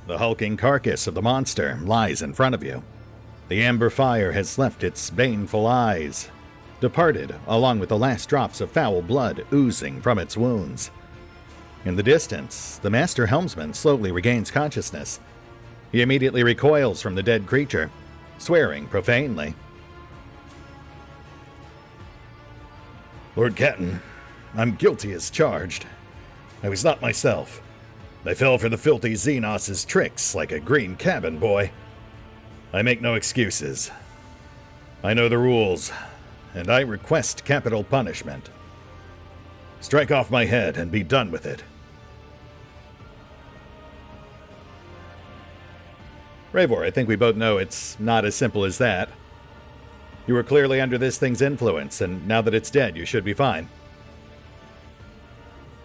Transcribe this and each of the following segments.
The hulking carcass of the monster lies in front of you. The amber fire has left its baneful eyes, departed along with the last drops of foul blood oozing from its wounds. In the distance, the master helmsman slowly regains consciousness. He immediately recoils from the dead creature, swearing profanely. Lord Captain, I'm guilty as charged. I was not myself. I fell for the filthy Xenos' tricks like a green cabin boy. I make no excuses. I know the rules, and I request capital punishment. Strike off my head and be done with it. Ravor, I think we both know it's not as simple as that. You were clearly under this thing's influence, and now that it's dead, you should be fine.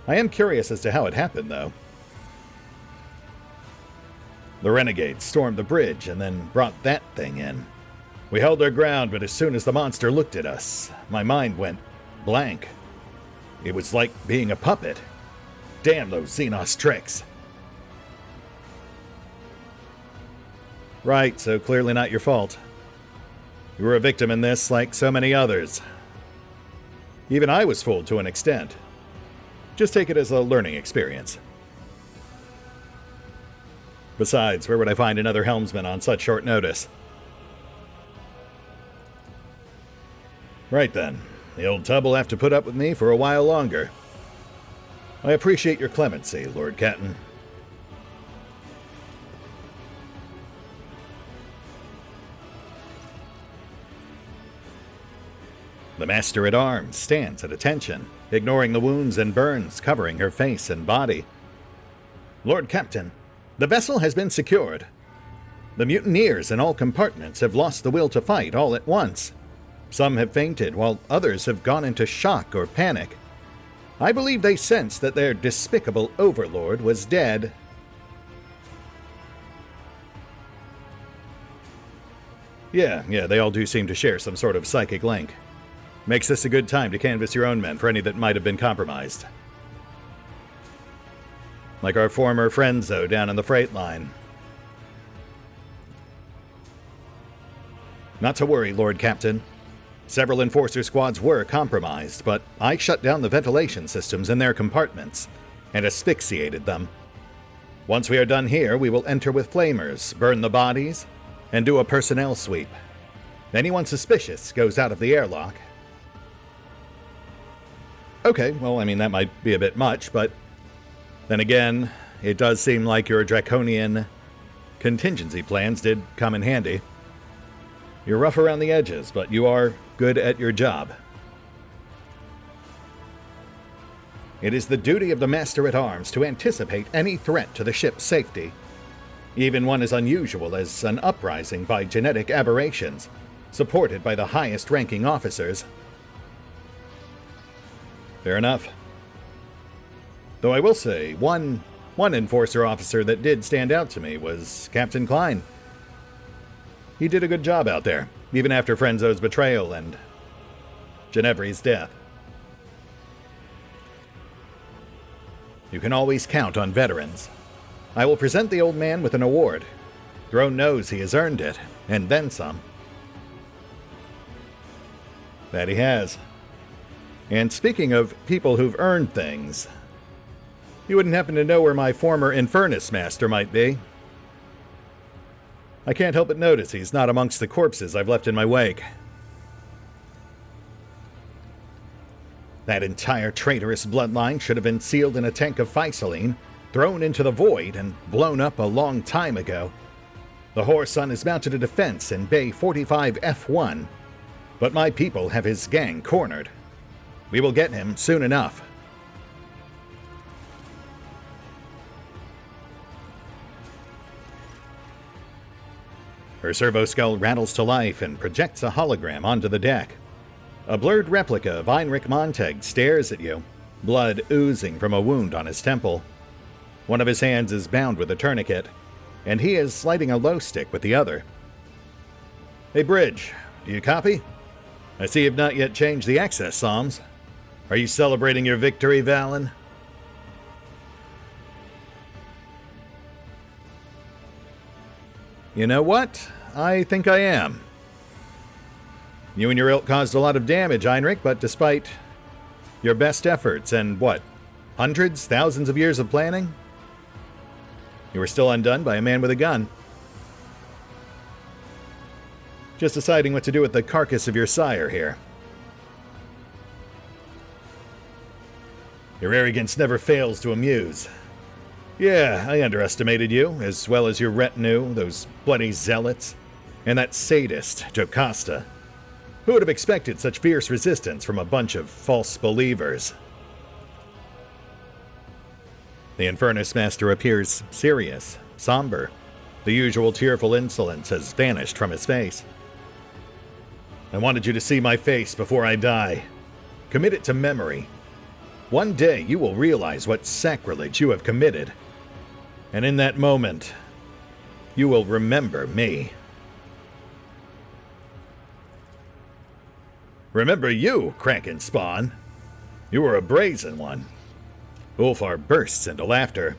I am curious as to how it happened, though. The renegades stormed the bridge and then brought that thing in. We held our ground, but as soon as the monster looked at us, my mind went blank. It was like being a puppet. Damn those Xenos tricks. Right, so clearly not your fault. You were a victim in this like so many others. Even I was fooled to an extent. Just take it as a learning experience. Besides, where would I find another helmsman on such short notice? Right then. The old tub will have to put up with me for a while longer. I appreciate your clemency, Lord Captain. The Master-at-Arms stands at attention, ignoring the wounds and burns covering her face and body. Lord Captain, the vessel has been secured. The mutineers in all compartments have lost the will to fight all at once. Some have fainted, while others have gone into shock or panic. I believe they sensed that their despicable overlord was dead. Yeah, they all do seem to share some sort of psychic link. Makes this a good time to canvass your own men for any that might have been compromised. Like our former Friendzo down in the freight line. Not to worry, Lord Captain. Several enforcer squads were compromised, but I shut down the ventilation systems in their compartments and asphyxiated them. Once we are done here, we will enter with flamers, burn the bodies, and do a personnel sweep. Anyone suspicious goes out of the airlock. Okay, well, I mean, that might be a bit much, but then again, it does seem like your draconian contingency plans did come in handy. You're rough around the edges, but you are good at your job. It is the duty of the Master-at-Arms to anticipate any threat to the ship's safety, even one as unusual as an uprising by genetic aberrations, supported by the highest-ranking officers. Fair enough. Though I will say, one enforcer officer that did stand out to me was Captain Klein. He did a good job out there, even after Frenzzo's betrayal and Ginevri's death. You can always count on veterans. I will present the old man with an award. Throne knows he has earned it, and then some. That he has. And speaking of people who've earned things, you wouldn't happen to know where my former Infernus Master might be? I can't help but notice he's not amongst the corpses I've left in my wake. That entire traitorous bloodline should have been sealed in a tank of Physaline, thrown into the void, and blown up a long time ago. The Whoreson is mounted a defense in Bay 45 F1, but my people have his gang cornered. We will get him soon enough. Her servo skull rattles to life and projects a hologram onto the deck. A blurred replica of Heinrich Montag stares at you, blood oozing from a wound on his temple. One of his hands is bound with a tourniquet, and he is sliding a low stick with the other. Hey, Bridge, do you copy? I see you've not yet changed the access psalms. Are you celebrating your victory, Valen? You know what? I think I am. You and your ilk caused a lot of damage, Heinrich, but despite your best efforts and what? Hundreds, thousands of years of planning? You were still undone by a man with a gun. Just deciding what to do with the carcass of your sire here. Your arrogance never fails to amuse. Yeah, I underestimated you, as well as your retinue, those bloody zealots, and that sadist, Jocasta. Who would have expected such fierce resistance from a bunch of false believers? The Infernus Master appears serious, somber. The usual tearful insolence has vanished from his face. I wanted you to see my face before I die. Commit it to memory. One day you will realize what sacrilege you have committed. And in that moment, you will remember me. Remember you, Kraken spawn. You were a brazen one. Ulfar bursts into laughter.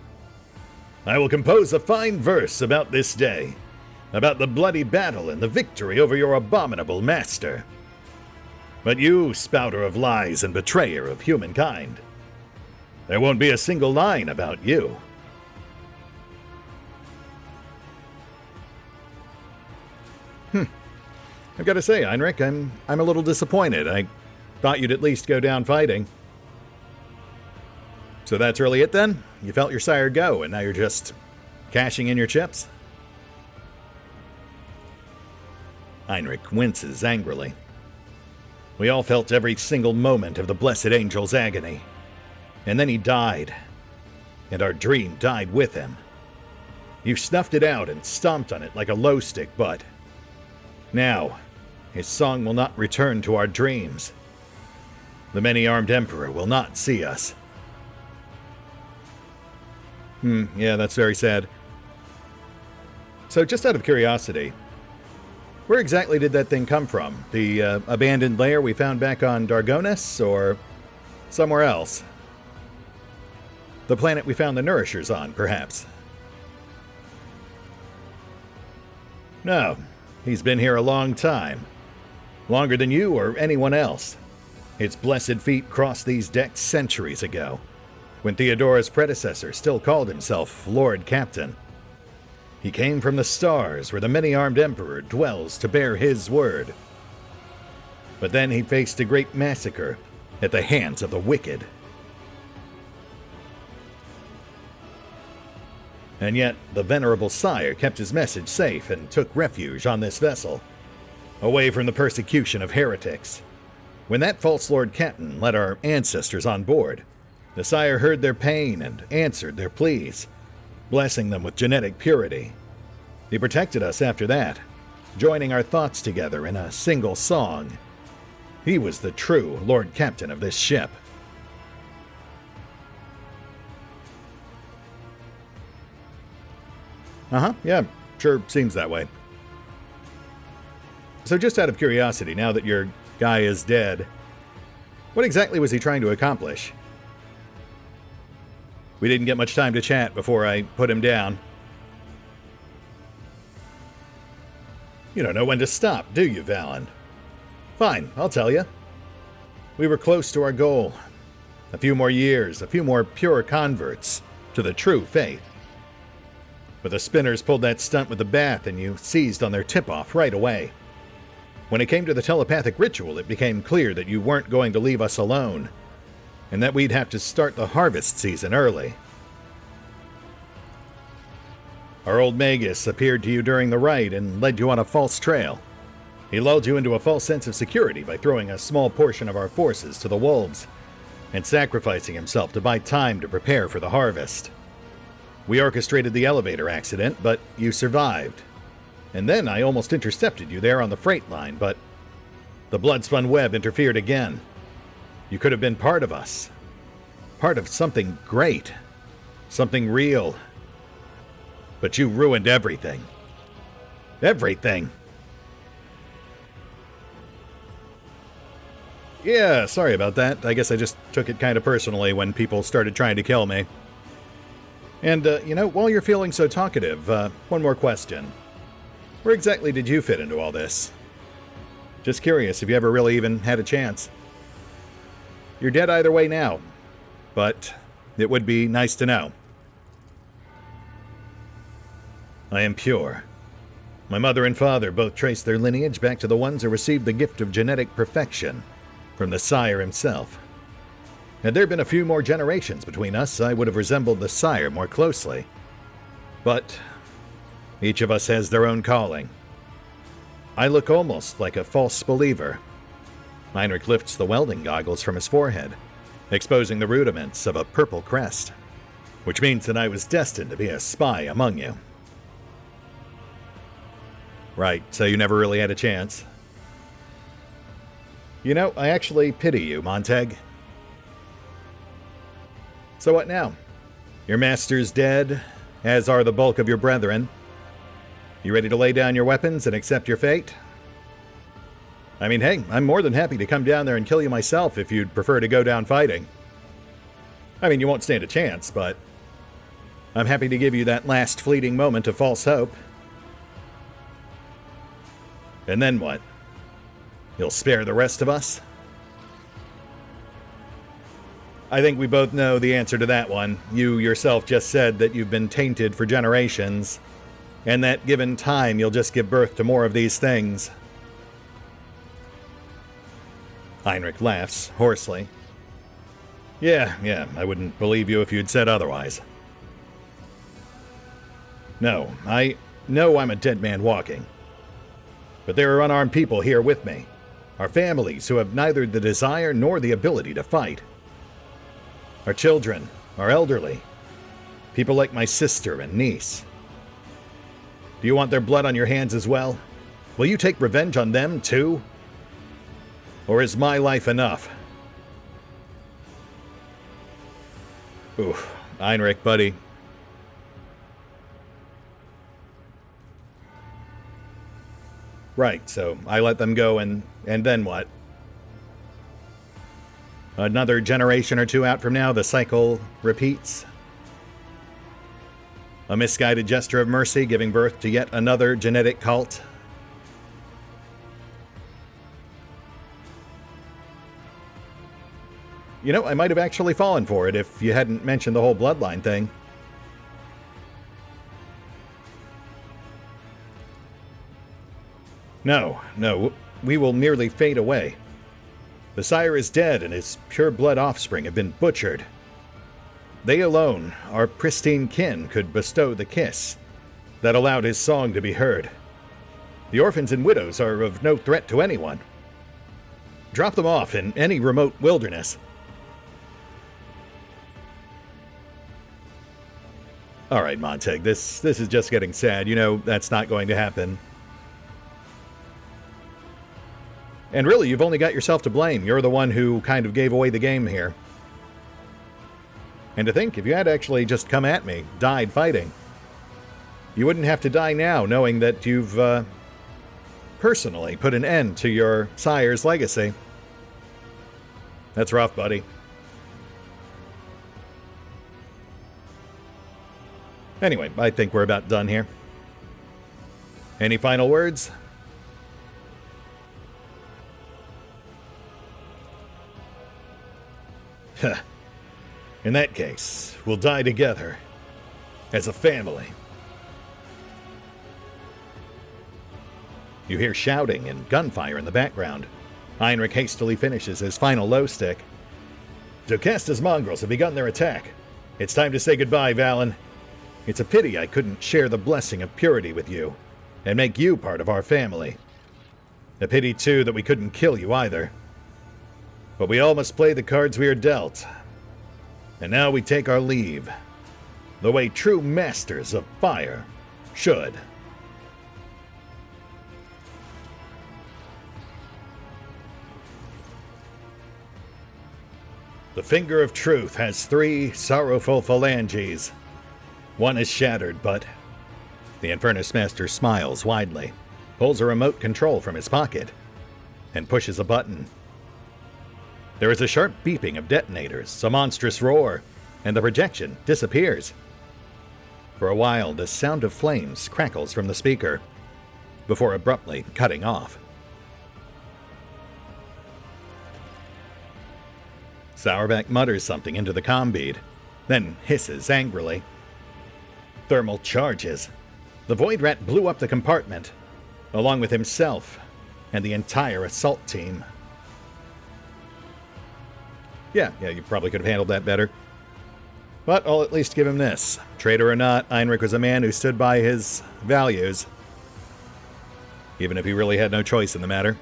I will compose a fine verse about this day, about the bloody battle and the victory over your abominable master. But you, spouter of lies and betrayer of humankind, there won't be a single line about you. I've got to say, Heinrich, I'm a little disappointed. I thought you'd at least go down fighting. So that's really it then? You felt your sire go, and now you're just cashing in your chips? Heinrich winces angrily. We all felt every single moment of the blessed angel's agony. And then he died. And our dream died with him. You snuffed it out and stomped on it like a low stick butt. Now, his song will not return to our dreams. The many-armed emperor will not see us. Yeah, that's very sad. So just out of curiosity, where exactly did that thing come from? The abandoned lair we found back on Dargonis, or somewhere else? The planet we found the Nourishers on, perhaps? No. He's been here a long time. Longer than you or anyone else. Its blessed feet crossed these decks centuries ago, when Theodora's predecessor still called himself Lord Captain. He came from the stars where the many-armed emperor dwells to bear his word. But then he faced a great massacre at the hands of the wicked. And yet, the venerable sire kept his message safe and took refuge on this vessel, away from the persecution of heretics. When that false Lord Captain led our ancestors on board, the sire heard their pain and answered their pleas, blessing them with genetic purity. He protected us after that, joining our thoughts together in a single song. He was the true Lord Captain of this ship. Yeah, sure seems that way. So just out of curiosity, now that your guy is dead, what exactly was he trying to accomplish? We didn't get much time to chat before I put him down. You don't know when to stop, do you, Valen? Fine, I'll tell you. We were close to our goal. A few more years, a few more pure converts to the true faith. But the spinners pulled that stunt with the bath and you seized on their tip-off right away. When it came to the telepathic ritual, it became clear that you weren't going to leave us alone, and that we'd have to start the harvest season early. Our old Magus appeared to you during the rite and led you on a false trail. He lulled you into a false sense of security by throwing a small portion of our forces to the wolves, and sacrificing himself to buy time to prepare for the harvest. We orchestrated the elevator accident, but you survived. And then I almost intercepted you there on the freight line, but the blood-spun web interfered again. You could have been part of us. Part of something great. Something real. But you ruined everything. Everything. Yeah, sorry about that. I guess I just took it kind of personally when people started trying to kill me. And, while you're feeling so talkative, one more question. Where exactly did you fit into all this? Just curious if you ever really even had a chance. You're dead either way now, but it would be nice to know. I am pure. My mother and father both trace their lineage back to the ones who received the gift of genetic perfection from the sire himself. Had there been a few more generations between us, I would have resembled the sire more closely. But each of us has their own calling. I look almost like a false believer. Heinrich lifts the welding goggles from his forehead, exposing the rudiments of a purple crest, which means that I was destined to be a spy among you. Right, so you never really had a chance. You know, I actually pity you, Montag. So what now? Your master's dead, as are the bulk of your brethren. You ready to lay down your weapons and accept your fate? I mean, hey, I'm more than happy to come down there and kill you myself if you'd prefer to go down fighting. I mean, you won't stand a chance, but I'm happy to give you that last fleeting moment of false hope. And then what? You'll spare the rest of us? I think we both know the answer to that one. You yourself just said that you've been tainted for generations, and that given time you'll just give birth to more of these things. Heinrich laughs hoarsely. Yeah, I wouldn't believe you if you'd said otherwise. No, I know I'm a dead man walking. But there are unarmed people here with me. Our families who have neither the desire nor the ability to fight. Our children, our elderly. People like my sister and niece. Do you want their blood on your hands as well? Will you take revenge on them too? Or is my life enough? Oof, Heinrich, buddy. Right, so I let them go and then what? Another generation or two out from now, the cycle repeats. A misguided gesture of mercy giving birth to yet another genetic cult. You know, I might have actually fallen for it if you hadn't mentioned the whole bloodline thing. No, we will merely fade away. The sire is dead and his pure-blood offspring have been butchered. They alone, our pristine kin, could bestow the kiss that allowed his song to be heard. The orphans and widows are of no threat to anyone. Drop them off in any remote wilderness. All right, Montag, this is just getting sad. You know that's not going to happen. And really, you've only got yourself to blame. You're the one who kind of gave away the game here. And to think, if you had actually just come at me, died fighting, you wouldn't have to die now knowing that you've personally put an end to your sire's legacy. That's rough, buddy. Anyway, I think we're about done here. Any final words? In that case, we'll die together. As a family. You hear shouting and gunfire in the background. Heinrich hastily finishes his final low stick. Jocasta's mongrels have begun their attack. It's time to say goodbye, Valen. It's a pity I couldn't share the blessing of purity with you, and make you part of our family. A pity, too, that we couldn't kill you either. But we all must play the cards we are dealt. And now we take our leave, the way true masters of fire should. The finger of truth has 3 sorrowful phalanges. One is shattered, but... The Infernus Master smiles widely, pulls a remote control from his pocket, and pushes a button. There is a sharp beeping of detonators, a monstrous roar, and the projection disappears. For a while, the sound of flames crackles from the speaker, before abruptly cutting off. Sourbeck mutters something into the comm bead, then hisses angrily. Thermal charges. The Void Rat blew up the compartment, along with himself and the entire assault team. Yeah, you probably could have handled that better. But I'll at least give him this. Traitor or not, Heinrich was a man who stood by his values, even if he really had no choice in the matter.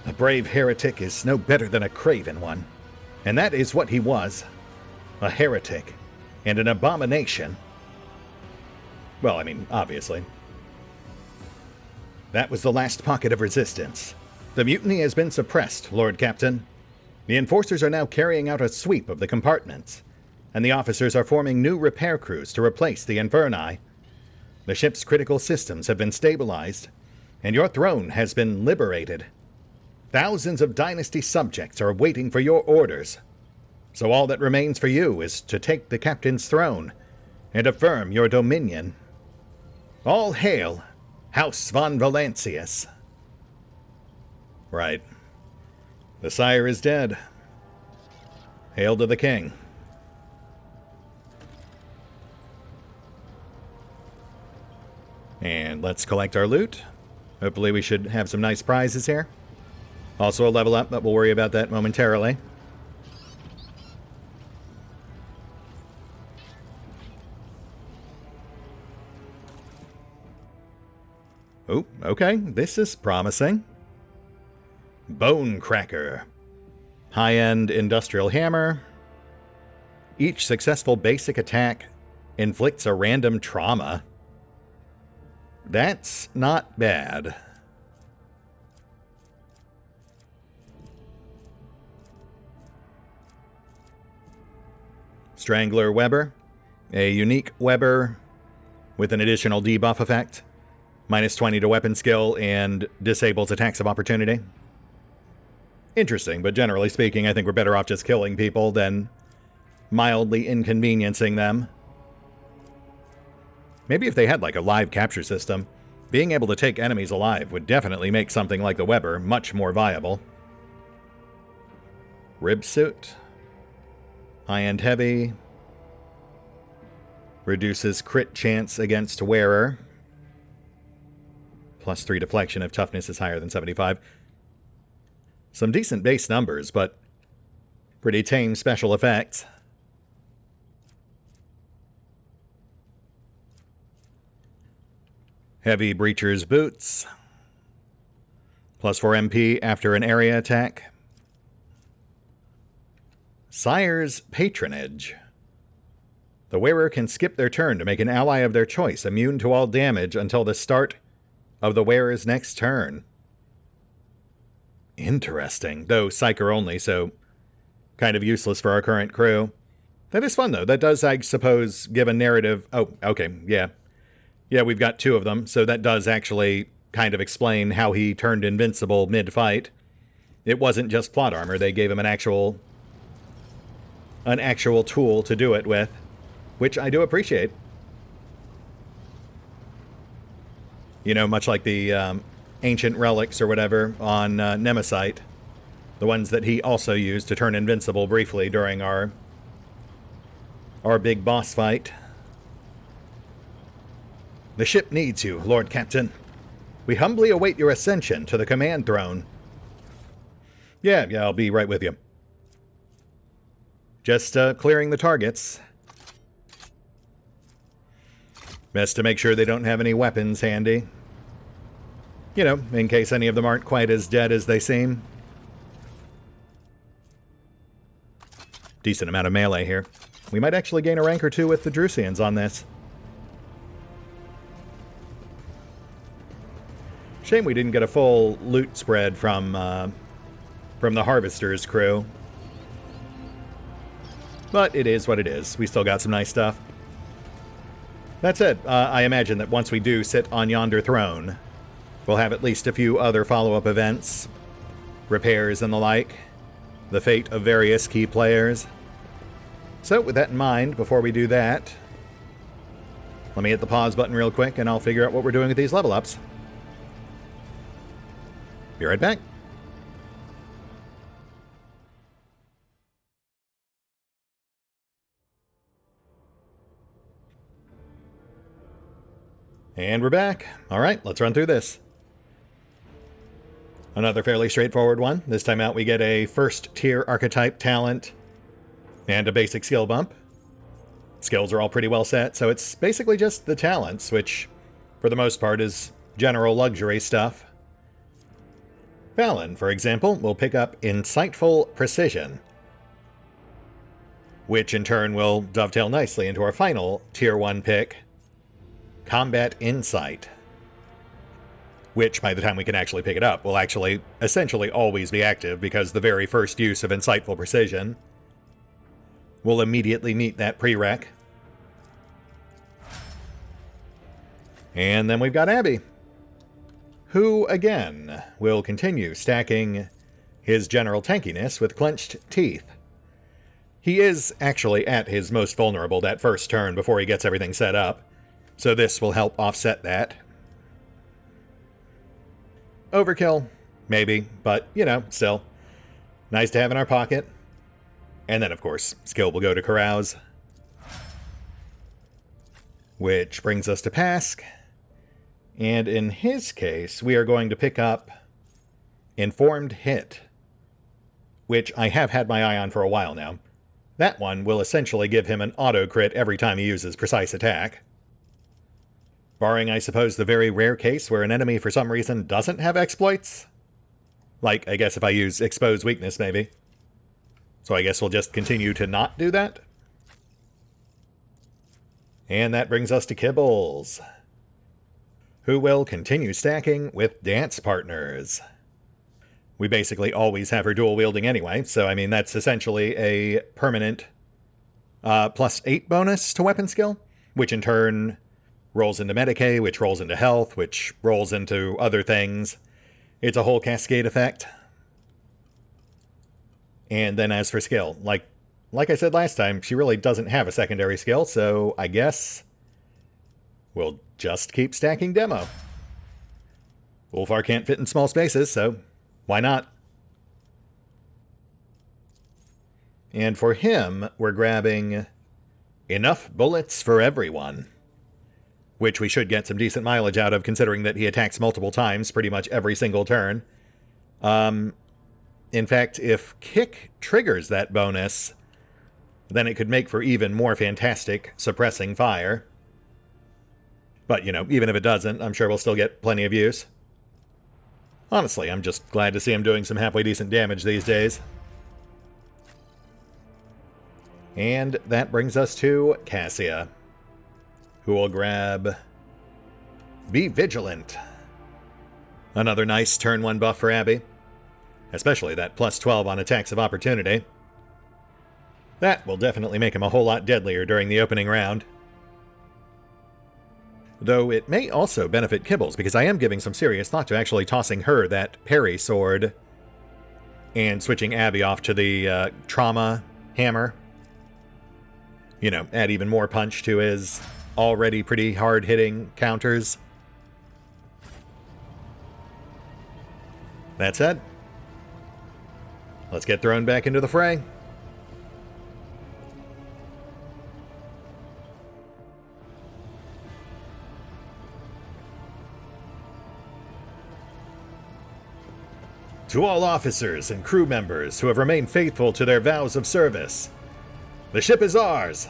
A brave heretic is no better than a craven one, and that is what he was. A heretic, and an abomination. Well, I mean, obviously. That was the last pocket of resistance. The mutiny has been suppressed, Lord Captain. The enforcers are now carrying out a sweep of the compartments, and the officers are forming new repair crews to replace the Inferni. The ship's critical systems have been stabilized, and your throne has been liberated. Thousands of Dynasty subjects are waiting for your orders. So all that remains for you is to take the captain's throne and affirm your dominion. All hail, House von Valancius. Right. The sire is dead. Hail to the king. And let's collect our loot. Hopefully we should have some nice prizes here. Also a level up, but we'll worry about that momentarily. Oh, okay, this is promising. Bone Cracker. High-end industrial hammer. Each successful basic attack inflicts a random trauma. That's not bad. Strangler Weber. A unique Weber with an additional debuff effect. Minus 20 to weapon skill and disables attacks of opportunity. Interesting, but generally speaking, I think we're better off just killing people than mildly inconveniencing them. Maybe if they had like a live capture system, being able to take enemies alive would definitely make something like the Weber much more viable. Rib suit. High-end heavy. Reduces crit chance against wearer. Plus 3 deflection if toughness is higher than 75. Some decent base numbers, but pretty tame special effects. Heavy Breacher's Boots. Plus 4 MP after an area attack. Sire's Patronage. The wearer can skip their turn to make an ally of their choice immune to all damage until the start of the wearer's next turn. Interesting, though psyker only, so kind of useless for our current crew. That is fun, though. That does, I suppose, give a narrative. Oh, okay, yeah. Yeah, we've got 2 of them, so that does actually kind of explain how he turned invincible mid-fight. It wasn't just plot armor. They gave him an actual tool to do it with, which I do appreciate. You know, much like the ancient relics or whatever on Nemesite. The ones that he also used to turn invincible briefly during our big boss fight. The ship needs you, Lord Captain. We humbly await your ascension to the command throne. Yeah, I'll be right with you. Just clearing the targets. Best to make sure they don't have any weapons handy. You know, in case any of them aren't quite as dead as they seem. Decent amount of melee here. We might actually gain a rank or 2 with the Drusians on this. Shame we didn't get a full loot spread from the Harvester's crew. But it is what it is. We still got some nice stuff. That said, I imagine that once we do sit on yonder throne, we'll have at least a few other follow-up events, repairs and the like, the fate of various key players. So with that in mind, before we do that, Let me hit the pause button real quick, and I'll figure out what we're doing with these level ups. Be right back. And we're back. All right, let's run through this. Another fairly straightforward one. This time out, we get a first tier archetype talent and a basic skill bump. Skills are all pretty well set, so it's basically just the talents, which for the most part is general luxury stuff. Valen, for example, will pick up Insightful Precision, which in turn will dovetail nicely into our final tier 1 pick, Combat Insight, which by the time we can actually pick it up will actually essentially always be active because the very first use of Insightful Precision will immediately meet that prereq. And then we've got Abby, who again will continue stacking his general tankiness with clenched teeth. He is actually at his most vulnerable that first turn before he gets everything set up, so this will help offset that. Overkill, maybe, but, you know, still. Nice to have in our pocket. And then, of course, skill will go to Carouse. Which brings us to Pask. And in his case, we are going to pick up Informed Hit, which I have had my eye on for a while now. That one will essentially give him an auto-crit every time he uses Precise Attack. Barring, I suppose, the very rare case where an enemy for some reason doesn't have exploits. Like, I guess if I use Expose Weakness, maybe. So I guess we'll just continue to not do that. And that brings us to Kibbles, who will continue stacking with Dance Partners. We basically always have her dual wielding anyway, so I mean that's essentially a permanent +8 bonus to weapon skill, which in turn rolls into Medicae, which rolls into health, which rolls into other things. It's a whole cascade effect. And then as for skill, like I said last time, she really doesn't have a secondary skill, so I guess we'll just keep stacking Demo. Ulfar can't fit in small spaces, so why not? And for him, we're grabbing Enough Bullets for Everyone, which we should get some decent mileage out of, considering that he attacks multiple times pretty much every single turn. In fact, if Kick triggers that bonus, then it could make for even more fantastic suppressing fire. But, you know, even if it doesn't, I'm sure we'll still get plenty of use. Honestly, I'm just glad to see him doing some halfway decent damage these days. And that brings us to Cassia, who will grab Be Vigilant. Another nice turn 1 buff for Abby, especially that +12 on attacks of opportunity. That will definitely make him a whole lot deadlier during the opening round. Though it may also benefit Kibbles, because I am giving some serious thought to actually tossing her that parry sword and switching Abby off to the trauma hammer. You know, add even more punch to his already pretty hard-hitting counters. That said, let's get thrown back into the fray. To all officers and crew members who have remained faithful to their vows of service, the ship is ours.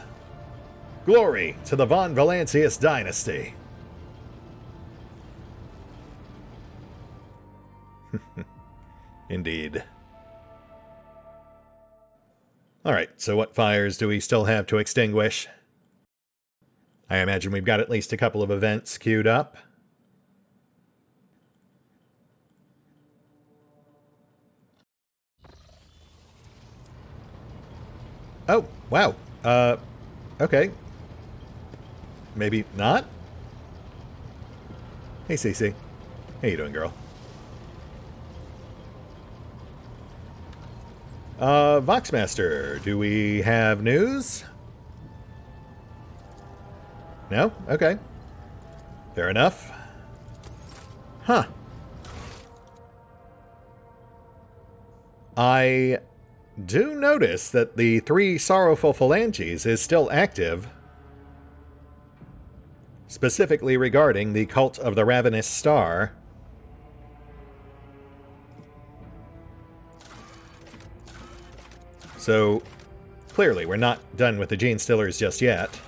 Glory to the Von Valancius dynasty. Indeed. Alright, so what fires do we still have to extinguish? I imagine we've got at least a couple of events queued up. Oh, wow. Okay. Maybe not? Hey, Cece. How you doing, girl? Voxmaster, do we have news? No? Okay. Fair enough. Huh. I do notice that the 3 Sorrowful Phalanges is still active, specifically regarding the Cult of the Ravenous Star. So, clearly, we're not done with the Gene Stillers just yet.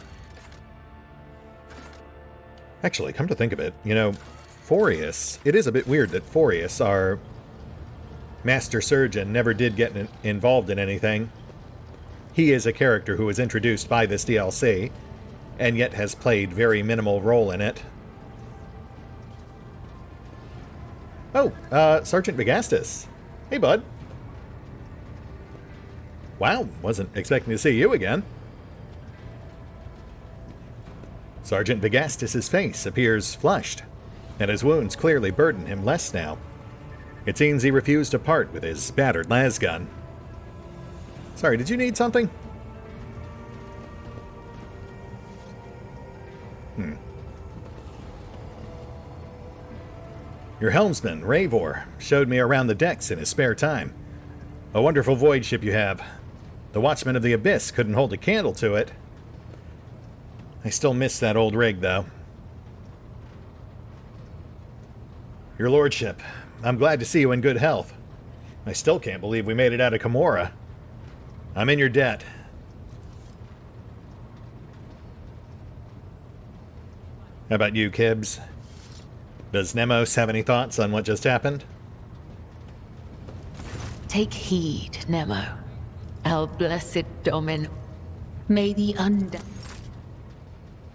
Actually, come to think of it, you know, Forius, it is a bit weird that Forius, our Master Surgeon, never did get involved in anything. He is a character who was introduced by this DLC, and yet has played very minimal role in it. Oh, Sergeant Vigastus. Hey, bud. Wow, wasn't expecting to see you again. Sergeant Vigastus's face appears flushed, and his wounds clearly burden him less now. It seems he refused to part with his battered lasgun. Sorry, did you need something? Your helmsman, Ravor, showed me around the decks in his spare time. A wonderful void ship you have. The Watchman of the Abyss couldn't hold a candle to it. I still miss that old rig, though. Your lordship, I'm glad to see you in good health. I still can't believe we made it out of Camorra. I'm in your debt. How about you, Kibbs? Does Nemos have any thoughts on what just happened? Take heed, Nemo. Our blessed Domin. May the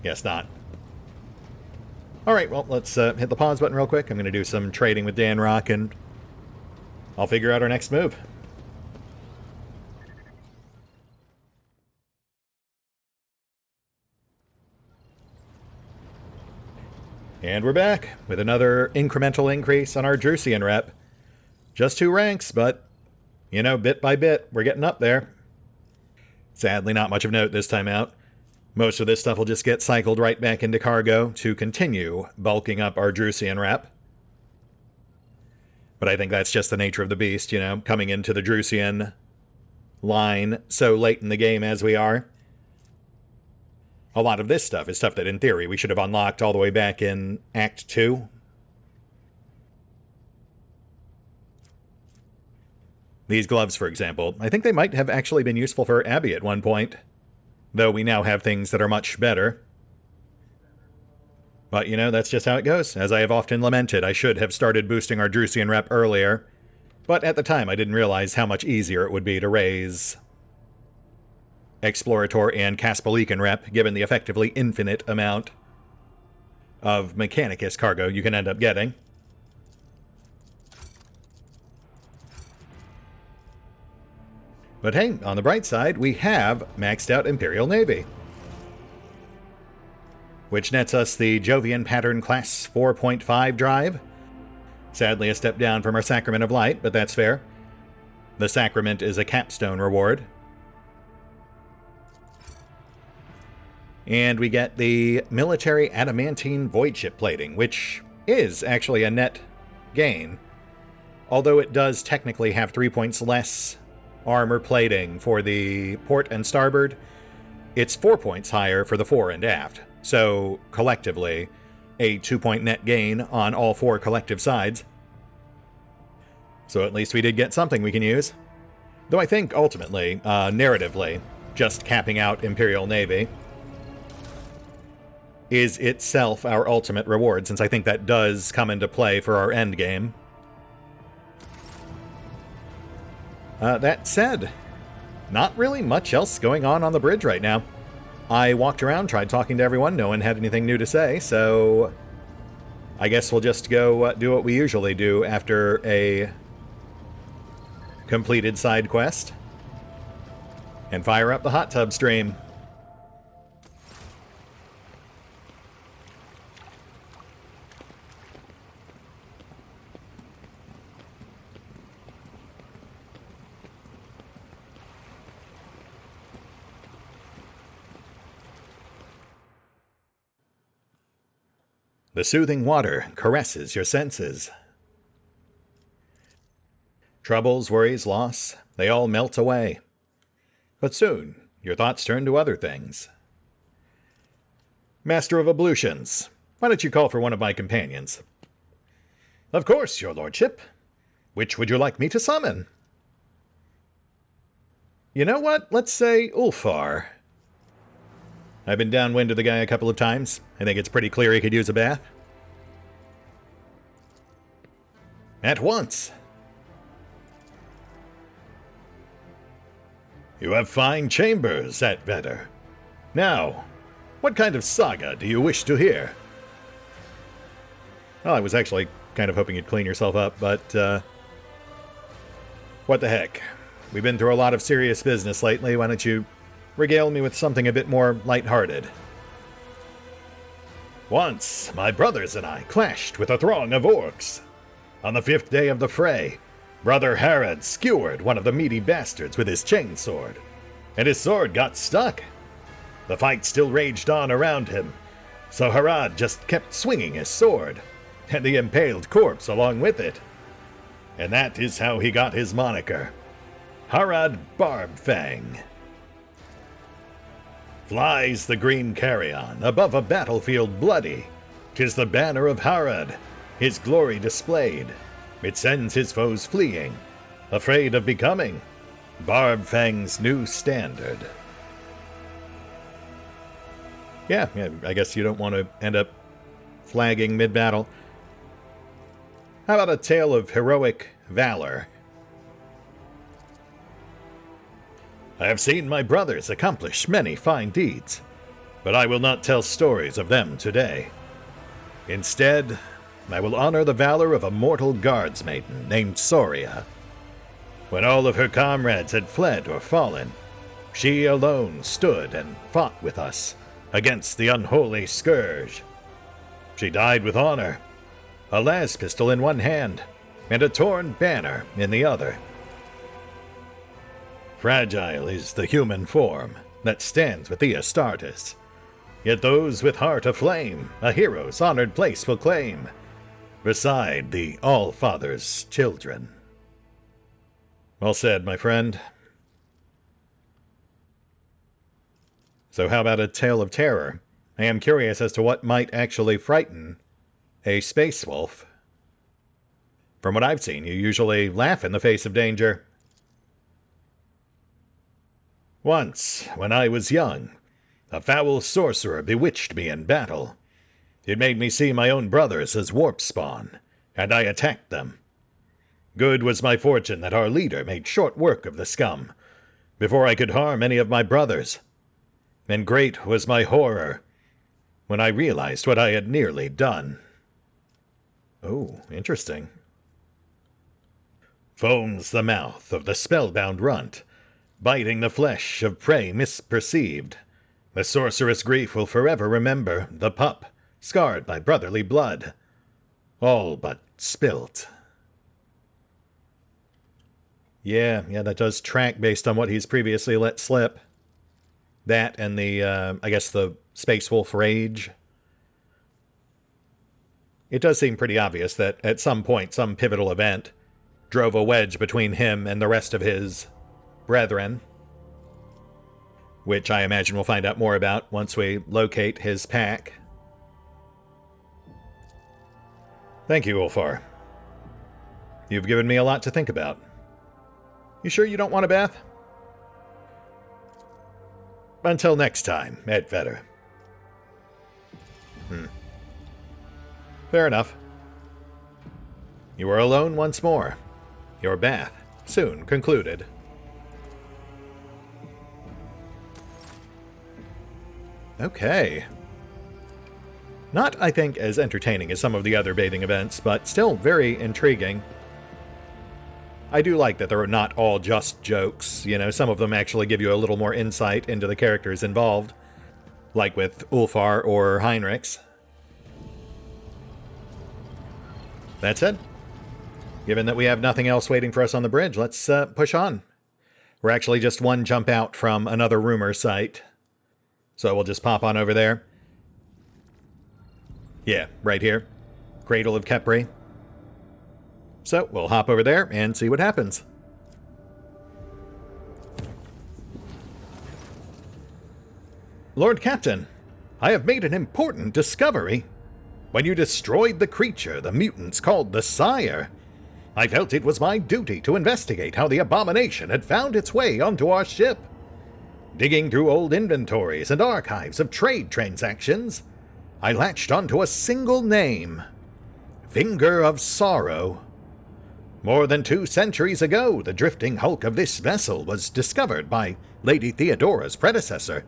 Guess not. Alright, well, let's hit the pause button real quick. I'm going to do some trading with Dan Rock, and I'll figure out our next move. And we're back with another incremental increase on our Drusian rep. Just 2 ranks, but, you know, bit by bit, we're getting up there. Sadly, not much of note this time out. Most of this stuff will just get cycled right back into cargo to continue bulking up our Drusian rep. But I think that's just the nature of the beast, you know, coming into the Drusian line so late in the game as we are. A lot of this stuff is stuff that, in theory, we should have unlocked all the way back in Act 2. These gloves, for example, I think they might have actually been useful for Abby at one point, though we now have things that are much better. But, you know, that's just how it goes. As I have often lamented, I should have started boosting our Drusian rep earlier, but at the time I didn't realize how much easier it would be to raise Explorator and Caspalican rep, given the effectively infinite amount of Mechanicus cargo you can end up getting. But hey, on the bright side, we have maxed out Imperial Navy, which nets us the Jovian Pattern Class 4.5 drive. Sadly a step down from our Sacrament of Light, but that's fair. The Sacrament is a capstone reward. And we get the Military Adamantine Void Ship Plating, which is actually a net gain. Although it does technically have 3 points less armor plating for the port and starboard, it's 4 points higher for the fore and aft. So, collectively, a 2-point net gain on all 4 collective sides. So at least we did get something we can use. Though I think, ultimately, narratively, just capping out Imperial Navy is itself our ultimate reward, since I think that does come into play for our endgame. That said, not really much else going on the bridge right now. I walked around, tried talking to everyone, no one had anything new to say, so I guess we'll just go do what we usually do after a completed side quest and fire up the hot tub stream. The soothing water caresses your senses. Troubles, worries, loss, they all melt away. But soon, your thoughts turn to other things. Master of Ablutions, why don't you call for one of my companions? Of course, your lordship. Which would you like me to summon? You know what? Let's say Ulfar. I've been downwind of the guy a couple of times. I think it's pretty clear he could use a bath. At once. You have fine chambers at Vedder. Now, what kind of saga do you wish to hear? Well, I was actually kind of hoping you'd clean yourself up, but, what the heck? We've been through a lot of serious business lately. Why don't you regale me with something a bit more lighthearted? Once, my brothers and I clashed with a throng of orcs. On the 5th day of the fray, Brother Harad skewered one of the meaty bastards with his chainsword, and his sword got stuck. The fight still raged on around him, so Harad just kept swinging his sword, and the impaled corpse along with it. And that is how he got his moniker, Harad Barbfang. Flies the green carrion above a battlefield bloody. 'Tis the banner of Harad, his glory displayed. It sends his foes fleeing, afraid of becoming Barbfang's new standard. Yeah, I guess you don't want to end up flagging mid-battle. How about a tale of heroic valor? I have seen my brothers accomplish many fine deeds, but I will not tell stories of them today. Instead, I will honor the valor of a mortal guards maiden named Soria. When all of her comrades had fled or fallen, she alone stood and fought with us against the unholy scourge. She died with honor, a las pistol in one hand and a torn banner in the other. Fragile is the human form that stands with the Astartes, yet those with heart aflame a hero's honored place will claim, beside the All-Father's children. Well said, my friend. So how about a tale of terror? I am curious as to what might actually frighten a space wolf. From what I've seen, you usually laugh in the face of danger. Once, when I was young, a foul sorcerer bewitched me in battle. It made me see my own brothers as warp spawn, and I attacked them. Good was my fortune that our leader made short work of the scum, before I could harm any of my brothers. And great was my horror when I realized what I had nearly done. Oh, interesting. Foams the mouth of the spellbound runt, biting the flesh of prey misperceived. The sorceress grief will forever remember the pup, scarred by brotherly blood, all but spilt. Yeah, that does track based on what he's previously let slip. That and the, I guess the Space Wolf Rage. It does seem pretty obvious that at some point, some pivotal event drove a wedge between him and the rest of his brethren, which I imagine we'll find out more about once we locate his pack. Thank you, Ulfar. You've given me a lot to think about. You sure you don't want a bath? Until next time, at Vedder. Fair enough. You are alone once more. Your bath soon concluded. Okay. Not, I think, as entertaining as some of the other bathing events, but still very intriguing. I do like that they're not all just jokes. You know, some of them actually give you a little more insight into the characters involved, like with Ulfar or Heinrichs. That said, given that we have nothing else waiting for us on the bridge, let's push on. We're actually just one jump out from another rumor site, so we'll just pop on over there. Yeah, right here. Cradle of Khepri. So, we'll hop over there and see what happens. Lord Captain, I have made an important discovery. When you destroyed the creature the mutants called the Sire, I felt it was my duty to investigate how the abomination had found its way onto our ship. Digging through old inventories and archives of trade transactions, I latched onto a single name: Finger of Sorrow. More than 2 centuries ago, the drifting hulk of this vessel was discovered by Lady Theodora's predecessor.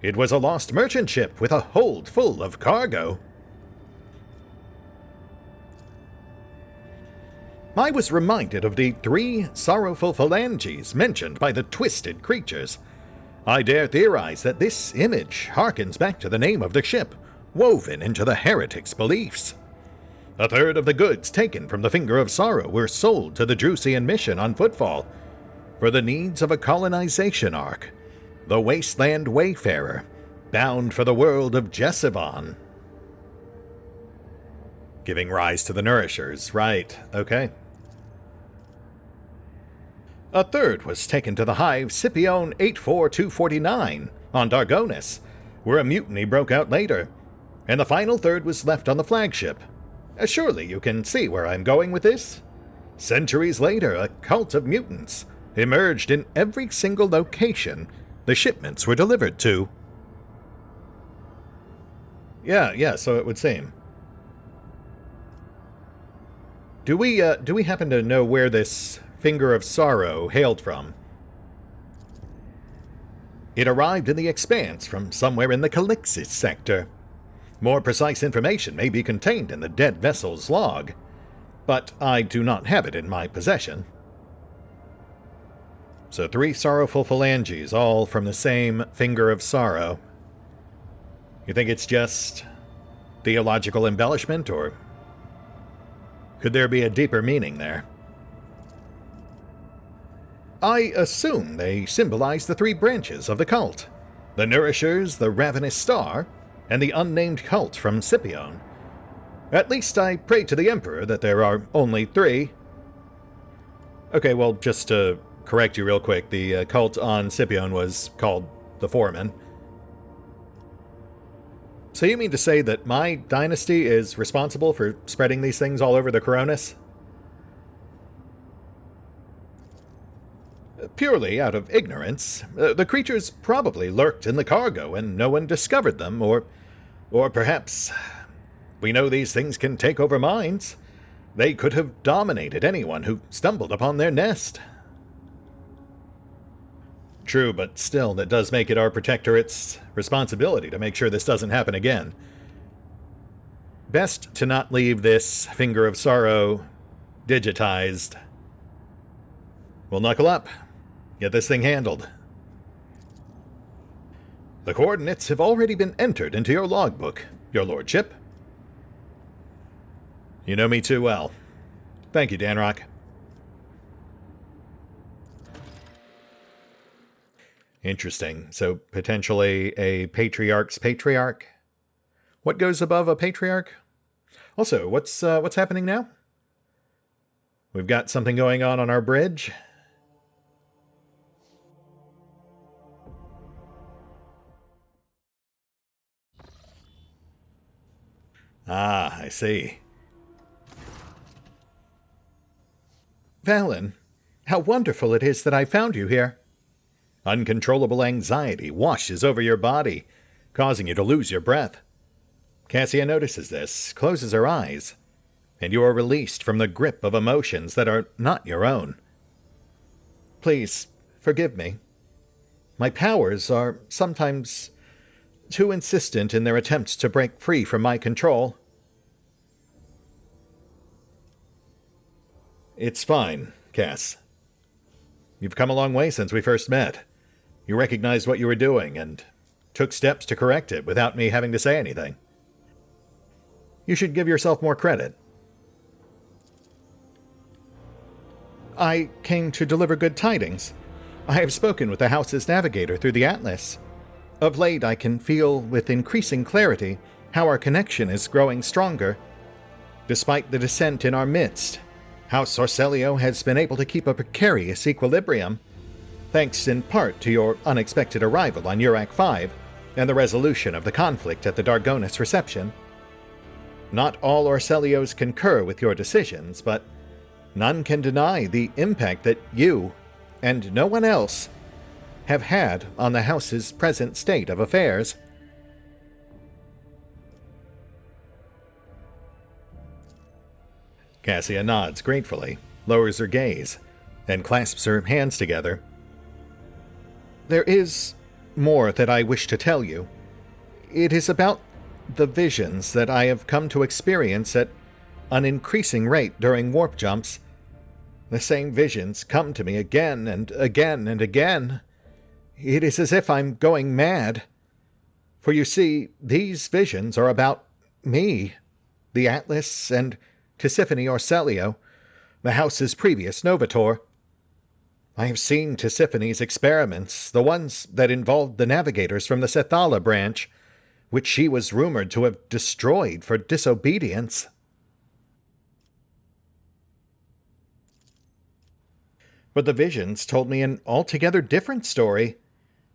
It was a lost merchant ship with a hold full of cargo. I was reminded of the 3 sorrowful phalanges mentioned by the twisted creatures. I dare theorize that this image harkens back to the name of the ship, woven into the heretics' beliefs. 1/3 of the goods taken from the Finger of Sorrow were sold to the Drusian mission on Footfall for the needs of a colonization ark, the Wasteland Wayfarer, bound for the world of Jessivon. Giving rise to the Nourishers, right, okay. 1/3 was taken to the hive Scipione 84249 on Dargonis, where a mutiny broke out later, and the final 1/3 was left on the flagship. Surely you can see where I'm going with this? Centuries later, a cult of mutants emerged in every single location the shipments were delivered to. Yeah, so it would seem. Do we happen to know where this Finger of Sorrow hailed from? It arrived in the Expanse from somewhere in the Calixis sector. More precise information may be contained in the dead vessel's log, but I do not have it in my possession. So 3 sorrowful phalanges, all from the same Finger of Sorrow. You think it's just theological embellishment, or could there be a deeper meaning there? I assume they symbolize the 3 branches of the cult: the Nourishers, the Ravenous Star, and the unnamed cult from Scipione. At least I pray to the Emperor that there are only 3. Okay, well, just to correct you real quick, the cult on Scipione was called the Foreman. So you mean to say that my dynasty is responsible for spreading these things all over the Coronis? Purely out of ignorance. The creatures probably lurked in the cargo and no one discovered them, or perhaps we know these things can take over minds. They could have dominated anyone who stumbled upon their nest. True, but still, that does make it our Protectorate's responsibility to make sure this doesn't happen again. Best to not leave this Finger of Sorrow digitized. We'll knuckle up. Get this thing handled. The coordinates have already been entered into your logbook, your lordship. You know me too well. Thank you, Danrock. Interesting. So, potentially a patriarch's patriarch? What goes above a patriarch? Also, what's happening now? We've got something going on our bridge. Ah, I see. Valen, how wonderful it is that I found you here. Uncontrollable anxiety washes over your body, causing you to lose your breath. Cassia notices this, closes her eyes, and you are released from the grip of emotions that are not your own. Please, forgive me. My powers are sometimes too insistent in their attempts to break free from my control. It's fine, Cass. You've come a long way since we first met. You recognized what you were doing and took steps to correct it without me having to say anything. You should give yourself more credit. I came to deliver good tidings. I have spoken with the House's navigator through the Atlas. Of late, I can feel with increasing clarity how our connection is growing stronger. Despite the dissent in our midst, how Sorcelio has been able to keep a precarious equilibrium, thanks in part to your unexpected arrival on Urak 5 and the resolution of the conflict at the Dargonis reception. Not all Orcelios concur with your decisions, but none can deny the impact that you, and no one else, have had on the house's present state of affairs. Cassia nods gratefully, lowers her gaze, and clasps her hands together. There is more that I wish to tell you. It is about the visions that I have come to experience at an increasing rate during warp jumps. The same visions come to me again and again and again. It is as if I'm going mad. For you see, these visions are about me, the Atlas, and Tisiphone Orcelio, the house's previous Novator. I have seen Tisiphone's experiments, the ones that involved the navigators from the Sethala branch, which she was rumored to have destroyed for disobedience. But the visions told me an altogether different story,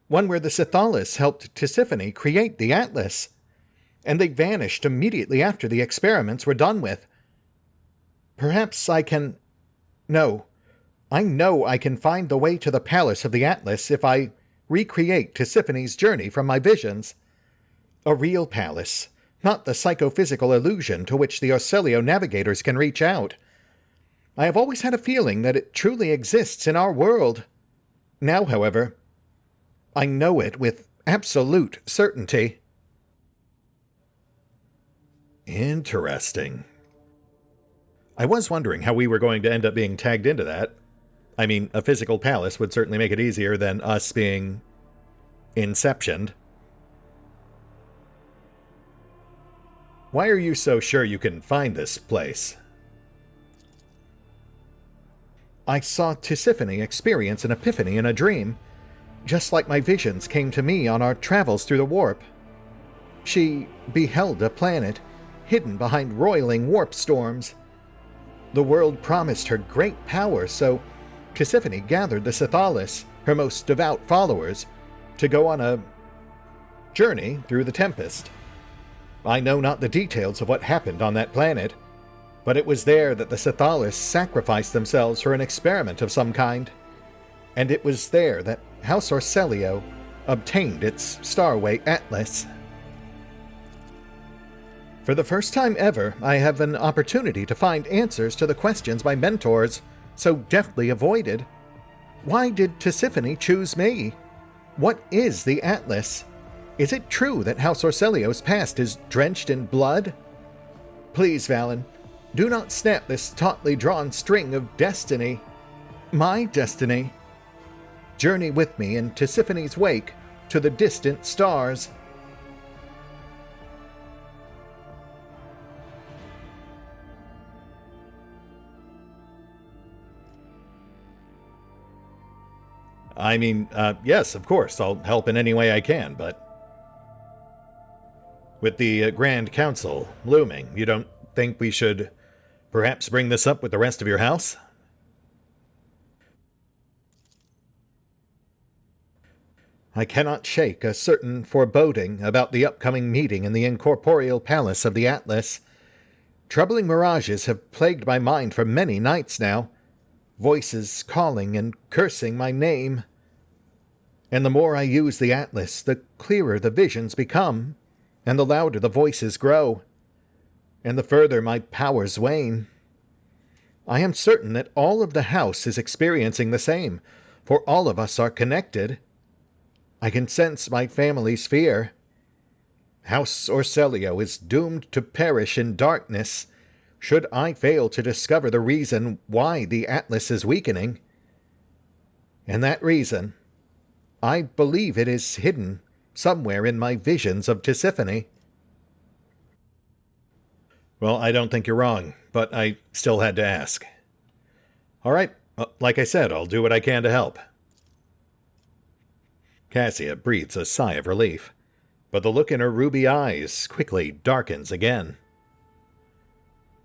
one where the Sethalis helped Tisiphone create the Atlas, and they vanished immediately after the experiments were done with. Perhaps I can... No, I know I can find the way to the Palace of the Atlas if I recreate Tisiphone's journey from my visions. A real palace, not the psychophysical illusion to which the Orcelio navigators can reach out. I have always had a feeling that it truly exists in our world. Now, however, I know it with absolute certainty. Interesting. I was wondering how we were going to end up being tagged into that. I mean, a physical palace would certainly make it easier than us being inceptioned. Why are you so sure you can find this place? I saw Tisiphone experience an epiphany in a dream, just like my visions came to me on our travels through the warp. She beheld a planet hidden behind roiling warp storms. The world promised her great power, so Tisiphone gathered the Sethalis, her most devout followers, to go on a journey through the Tempest. I know not the details of what happened on that planet, but it was there that the Sethalis sacrificed themselves for an experiment of some kind, and it was there that House Orcelio obtained its Starway Atlas. For the first time ever, I have an opportunity to find answers to the questions my mentors so deftly avoided. Why did Tisiphone choose me? What is the Atlas? Is it true that House Orcelio's past is drenched in blood? Please, Valin, do not snap this tautly drawn string of destiny. My destiny. Journey with me in Tisiphone's wake to the distant stars. I mean, yes, of course, I'll help in any way I can, but with the Grand Council looming, you don't think we should perhaps bring this up with the rest of your house? I cannot shake a certain foreboding about the upcoming meeting in the incorporeal palace of the Atlas. Troubling mirages have plagued my mind for many nights now, voices calling and cursing my name. And the more I use the Atlas, the clearer the visions become, and the louder the voices grow, and the further my powers wane. I am certain that all of the house is experiencing the same, for all of us are connected. I can sense my family's fear. House Orcelio is doomed to perish in darkness, should I fail to discover the reason why the Atlas is weakening. And that reason, I believe it is hidden somewhere in my visions of Tisiphone. Well, I don't think you're wrong, but I still had to ask. All right, like I said, I'll do what I can to help. Cassia breathes a sigh of relief. but the look in her ruby eyes quickly darkens again.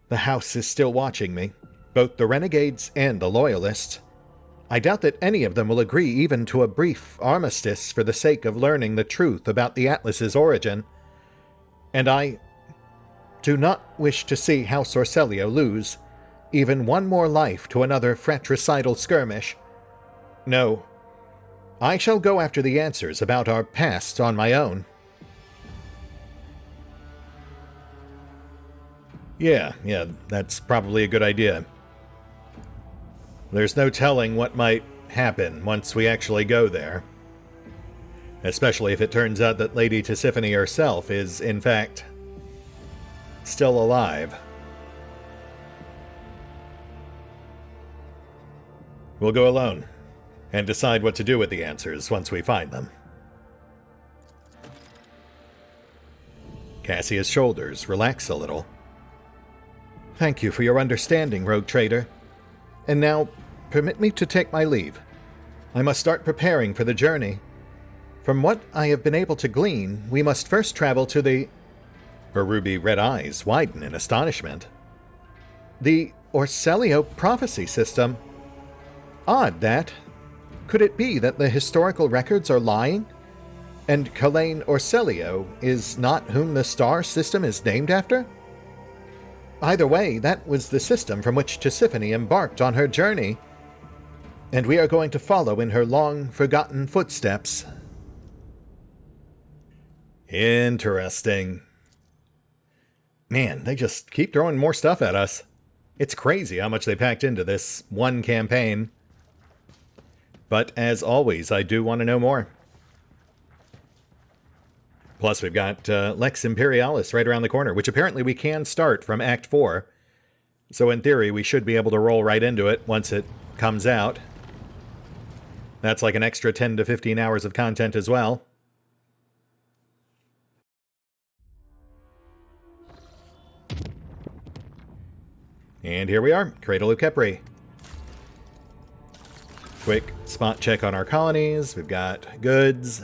The house is still watching me, both the renegades and the loyalists. I doubt that any of them will agree even to a brief armistice for the sake of learning the truth about the Atlas's origin. And I do not wish to see House Orselio lose even one more life to another fratricidal skirmish. No, I shall go after the answers about our past on my own. Yeah, that's probably a good idea. There's no telling what might happen once we actually go there. Especially if it turns out that Lady Tisiphone herself is, in fact, still alive. We'll go alone, and decide what to do with the answers once we find them. Cassia's shoulders relax a little. Thank you for your understanding, Rogue Trader. And now, permit me to take my leave. I must start preparing for the journey. From what I have been able to glean, we must first travel to the... Her ruby red eyes widen in astonishment. The Orselio prophecy system. Odd, that. Could it be that the historical records are lying? And Kalain Orselio is not whom the star system is named after? Either way, that was the system from which Tisiphone embarked on her journey. And we are going to follow in her long-forgotten footsteps. Interesting. Man, they just keep throwing more stuff at us. It's crazy how much they packed into this one campaign. But as always, I do want to know more. Plus, we've got Lex Imperialis right around the corner, which apparently we can start from Act 4. So in theory, we should be able to roll right into it once it comes out. That's like an extra 10 to 15 hours of content as well. And here we are, Cradle of Kepri. Quick spot check on our colonies. We've got goods.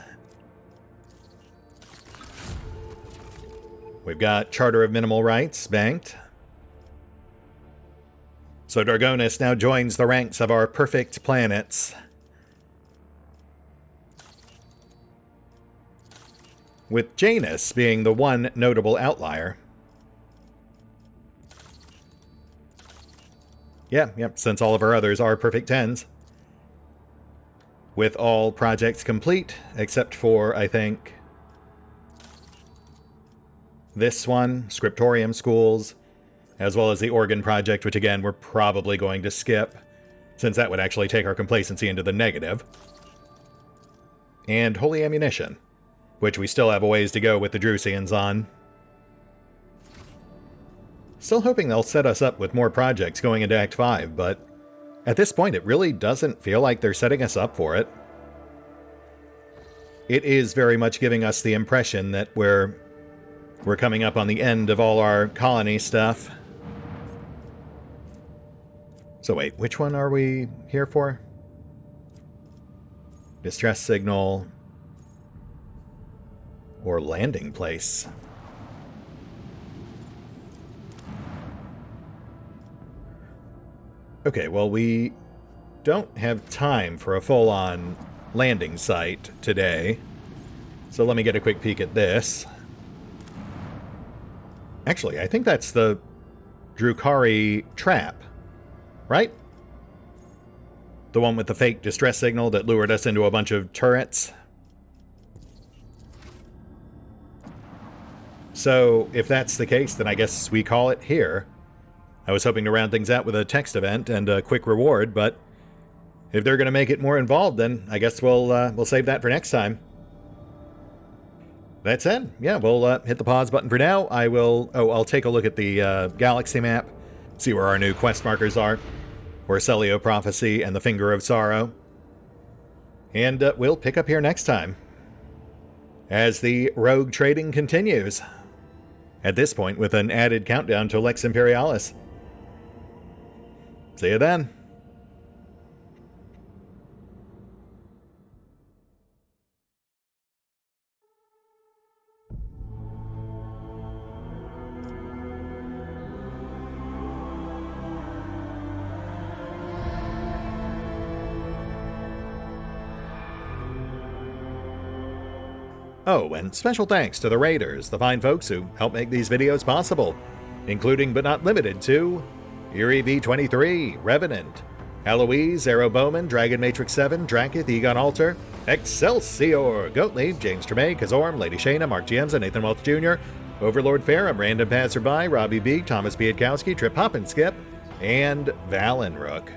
We've got Charter of Minimal Rights banked. So Dargonis now joins the ranks of our perfect planets. With Janus being the one notable outlier. Yep, since all of our others are perfect 10s. With all projects complete, except for, I think, this one, Scriptorium Schools, as well as the Organ Project, which again, we're probably going to skip, since that would actually take our complacency into the negative. And Holy Ammunition, which we still have a ways to go with the Drusians on. Still hoping they'll set us up with more projects going into Act 5, but at this point it really doesn't feel like they're setting us up for it. It is very much giving us the impression that we're coming up on the end of all our colony stuff. So wait, which one are we here for? Distress signal or landing place? Okay, well, we don't have time for a full-on landing site today. So let me get a quick peek at this. Actually, I think that's the Drukhari trap, right? The one with the fake distress signal that lured us into a bunch of turrets. So, if that's the case, then I guess we call it here. I was hoping to round things out with a text event and a quick reward, but if they're going to make it more involved, then I guess we'll save that for next time. That said, yeah, we'll hit the pause button for now. I'll take a look at the galaxy map, see where our new quest markers are, Orselio Prophecy and the Finger of Sorrow. And we'll pick up here next time, as the rogue trading continues. At this point, with an added countdown to Lex Imperialis. See you then. Oh, and special thanks to the Raiders, the fine folks who help make these videos possible, including but not limited to Erie V23, Revenant, Alois, Arrow Bowman, Dragon Matrix 7, Drakiith, EgonAlter, Exsellsior, Gottlieb, James Trimmier, Kazorm, Lady Shayna, Mark Giemza, Nathan Welch Jr., OverlordPherom, RandomPassrby, RobbyB, Tomasz Piątkowski, Triphoppenskip, and Valinrook.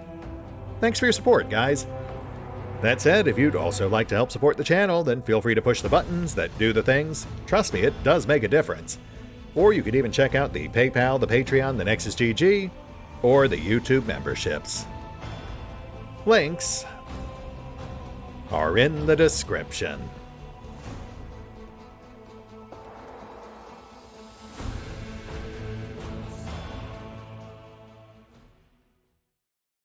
Thanks for your support, guys. That said, if you'd also like to help support the channel, then feel free to push the buttons that do the things. Trust me, it does make a difference. Or you could even check out the PayPal, the Patreon, the Nexus GG, or the YouTube memberships. Links are in the description.